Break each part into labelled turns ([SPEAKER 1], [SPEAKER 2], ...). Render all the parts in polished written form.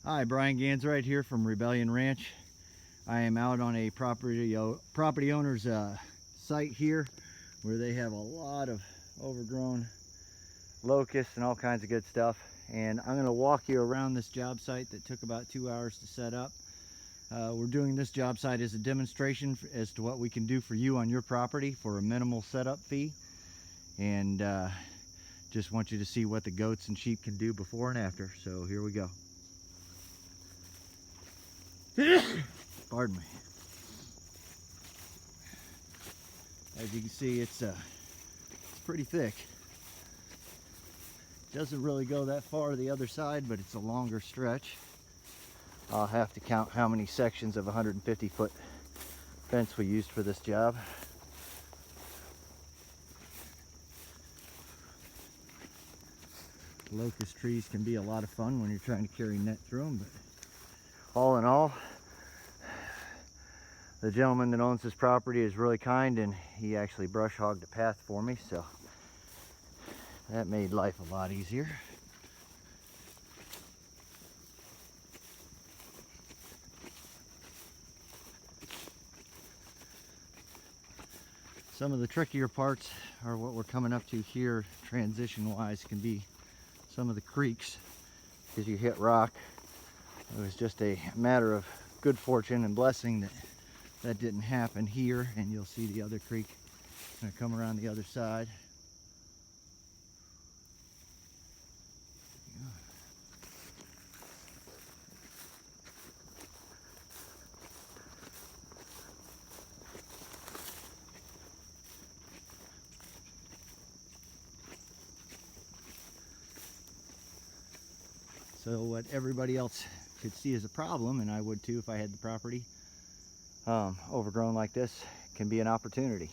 [SPEAKER 1] Hi, Brian Gans right here from Rebellion Ranch. I am out on a property owner's site here where they have a lot of overgrown locusts and all kinds of good stuff. And I'm going to walk you around this job site that took about 2 hours to set up. We're doing this job site as a demonstration as to what we can do for you on your property for a minimal setup fee. And just want you to see what the goats and sheep can do before and after. So here we go. Pardon me. As you can see, it's pretty thick. Doesn't really go that far to the other side, but it's a longer stretch. I'll have to count how many sections of 150-foot fence we used for this job. Locust trees can be a lot of fun when you're trying to carry net through them, but all in all, the gentleman that owns this property is really kind, and he actually brush hogged the path for me, so that made life a lot easier. Some of the trickier parts are what we're coming up to here, transition wise, can be some of the creeks as you hit rock. It was just a matter of good fortune and blessing that didn't happen here, and you'll see the other creek gonna come around the other side. So what everybody else could see as a problem, and I would too if I had the property overgrown like this, can be an opportunity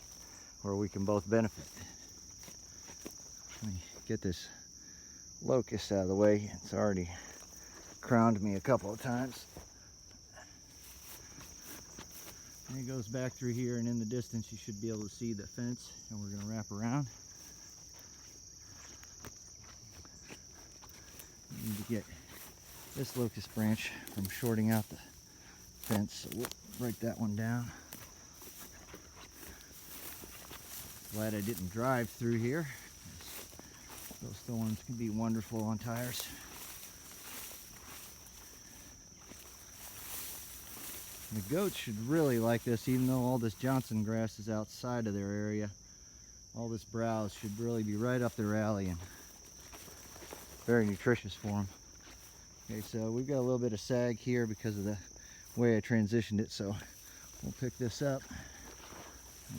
[SPEAKER 1] where we can both benefit. Let me get this locust out of the way. It's already crowned me a couple of times. And it goes back through here, and in the distance you should be able to see the fence, and we're going to wrap around. We need to get this locust branch from shorting out the fence, so we'll break that one down. Glad I didn't drive through here. Those thorns can be wonderful on tires. The goats should really like this, even though all this Johnson grass is outside of their area. All this browse should really be right up their alley and very nutritious for them. Okay, so we've got a little bit of sag here because of the way I transitioned it, so we'll pick this up.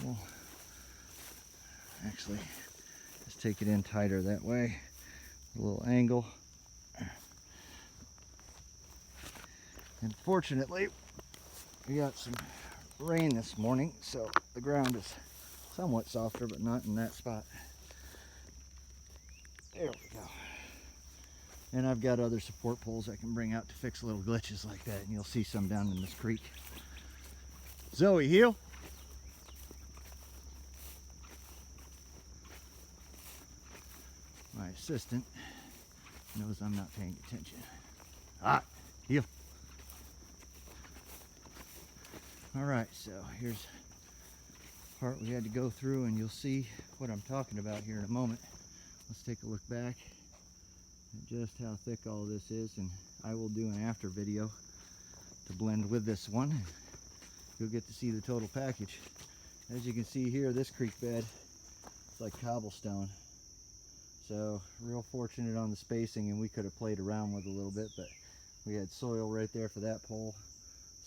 [SPEAKER 1] We'll actually just take it in tighter that way, a little angle. And fortunately, we got some rain this morning, so the ground is somewhat softer, but not in that spot. There we go. And I've got other support poles I can bring out to fix little glitches like that, and you'll see some down in this creek. Zoe, heel. My assistant knows I'm not paying attention. Ah, heel. All right, so here's the part we had to go through, and you'll see what I'm talking about here in a moment. Let's take a look back at just how thick all this is, and I will do an after video to blend with this one. You'll get to see the total package. As you can see here, this creek bed is like cobblestone. So real fortunate on the spacing, and we could have played around with a little bit, but we had soil right there for that pole,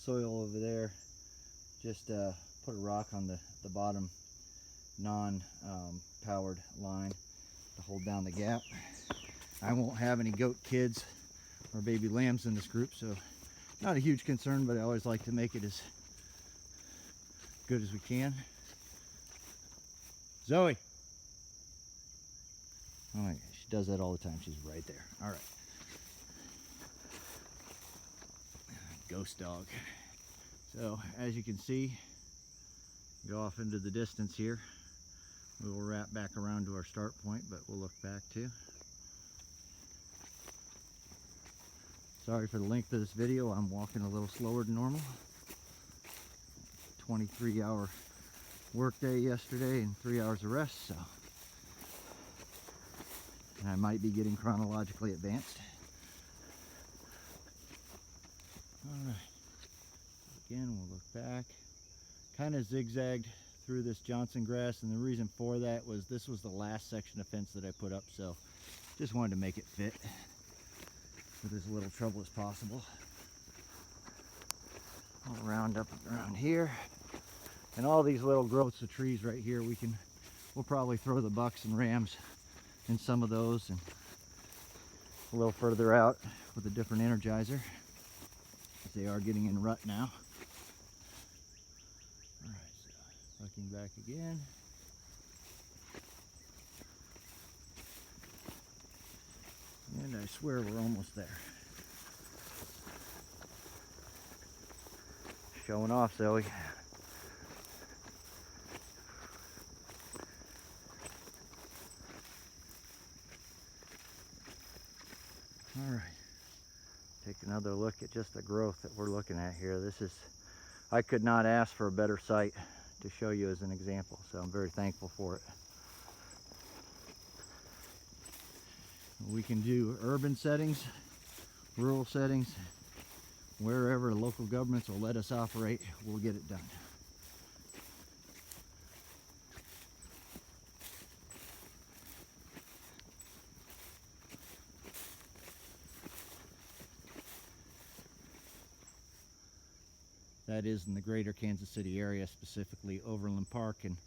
[SPEAKER 1] soil over there. Just put a rock on the bottom non-powered line to hold down the gap. I won't have any goat kids or baby lambs in this group, so not a huge concern, but I always like to make it as good as we can. Zoe. Oh my gosh, she does that all the time. She's right there. All right. Ghost dog. So as you can see, go off into the distance here. We will wrap back around to our start point, but we'll look back too. Sorry for the length of this video. I'm walking a little slower than normal. 23-hour workday yesterday and 3 hours of rest, so. And I might be getting chronologically advanced. Alright. Again, we'll look back. Kind of zigzagged through this Johnson grass, and the reason for that was this was the last section of fence that I put up, so just wanted to make it fit with as little trouble as possible. I'll round up around here, and all these little growths of trees right here, we'll probably throw the bucks and rams in some of those, and a little further out with a different energizer, as they are getting in rut now. All right, so looking back again. And I swear we're almost there. Showing off, Zoe. All right. Take another look at just the growth that we're looking at here. I could not ask for a better site to show you as an example, so I'm very thankful for it. We can do urban settings, rural settings, wherever local governments will let us operate, we'll get it done. That is in the greater Kansas City area, specifically Overland Park and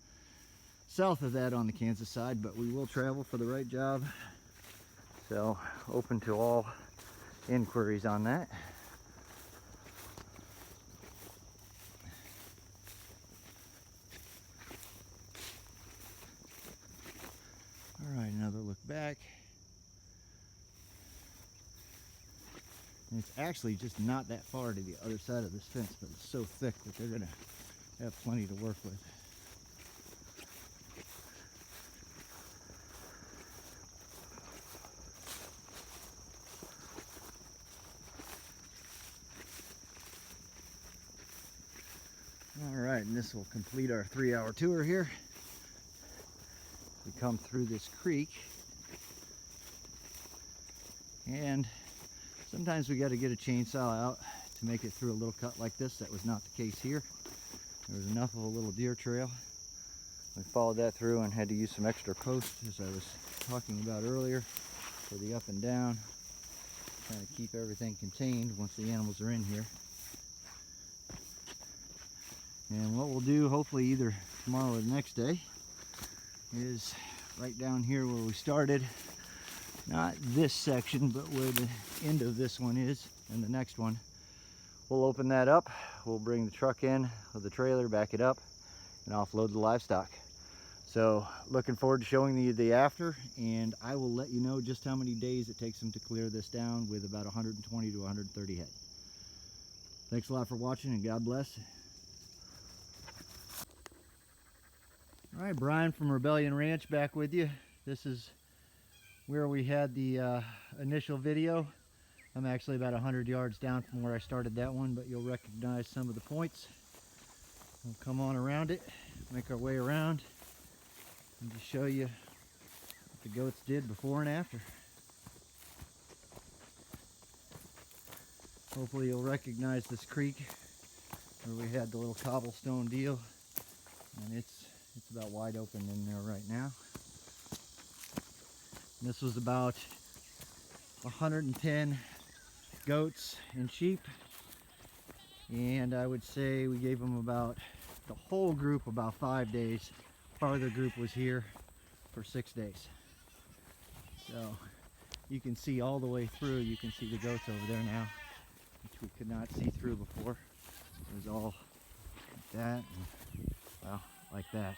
[SPEAKER 1] south of that on the Kansas side, but we will travel for the right job. So open to all inquiries on that. All right, another look back. And it's actually just not that far to the other side of this fence, but it's so thick that they're gonna have plenty to work with. All right, and this will complete our 3-hour tour here. We come through this creek, and sometimes we got to get a chainsaw out to make it through a little cut like this. That was not the case here. There was enough of a little deer trail. We followed that through and had to use some extra posts, as I was talking about earlier, for the up and down, trying to keep everything contained once the animals are in here. And what we'll do, hopefully either tomorrow or the next day, is right down here where we started. Not this section, but where the end of this one is, and the next one. We'll open that up. We'll bring the truck in with the trailer, back it up, and offload the livestock. So looking forward to showing you the after, and I will let you know just how many days it takes them to clear this down with about 120 to 130 head. Thanks a lot for watching, and God bless. All right, Brian from Rebellion Ranch back with you. This is where we had the initial video. I'm actually about 100 yards down from where I started that one, but you'll recognize some of the points. We'll come on around it, make our way around, and just show you what the goats did before and after. Hopefully you'll recognize this creek where we had the little cobblestone deal, and it's about wide open in there right now. And this was about 110 goats and sheep, and I would say we gave them about, the whole group, about 5 days. Farther group was here for 6 days. So you can see all the way through. You can see the goats over there now, which we could not see through before. It was all like that, and, well, like that.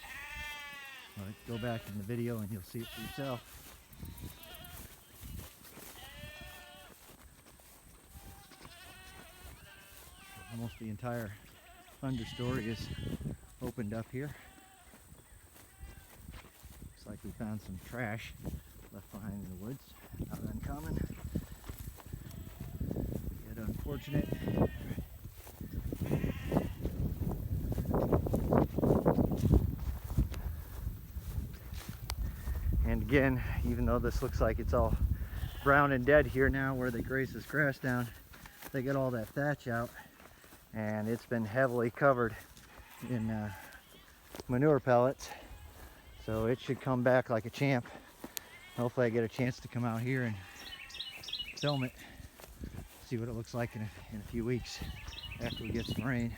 [SPEAKER 1] All right, go back in the video and you'll see it for yourself. Almost the entire understory is opened up here. Looks like we found some trash left behind in the woods. Not uncommon. unfortunate. And again, even though this looks like it's all brown and dead here now where they graze this grass down, they get all that thatch out, and it's been heavily covered in manure pellets, so it should come back like a champ. Hopefully I get a chance to come out here and film it, see what it looks like in a few weeks after we get some rain.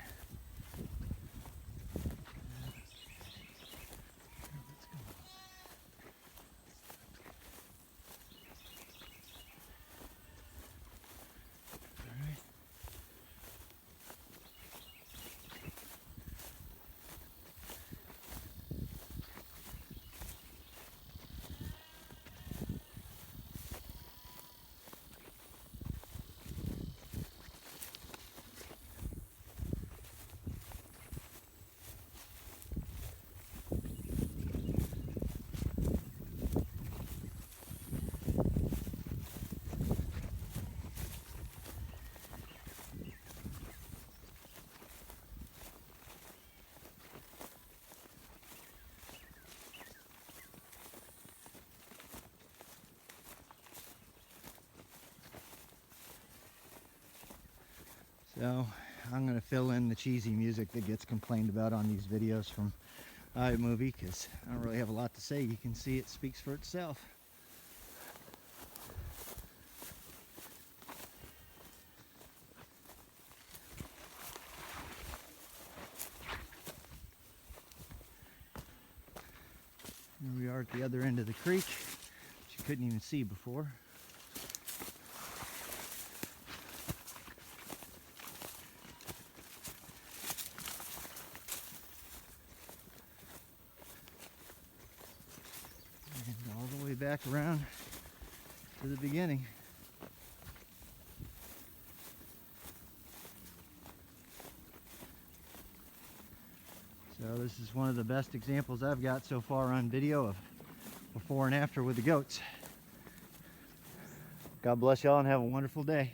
[SPEAKER 1] So I'm going to fill in the cheesy music that gets complained about on these videos from iMovie, because I don't really have a lot to say. You can see it speaks for itself. Here we are at the other end of the creek, which you couldn't even see before. And all the way back around to the beginning. So this is one of the best examples I've got so far on video of before and after with the goats. God bless y'all and have a wonderful day.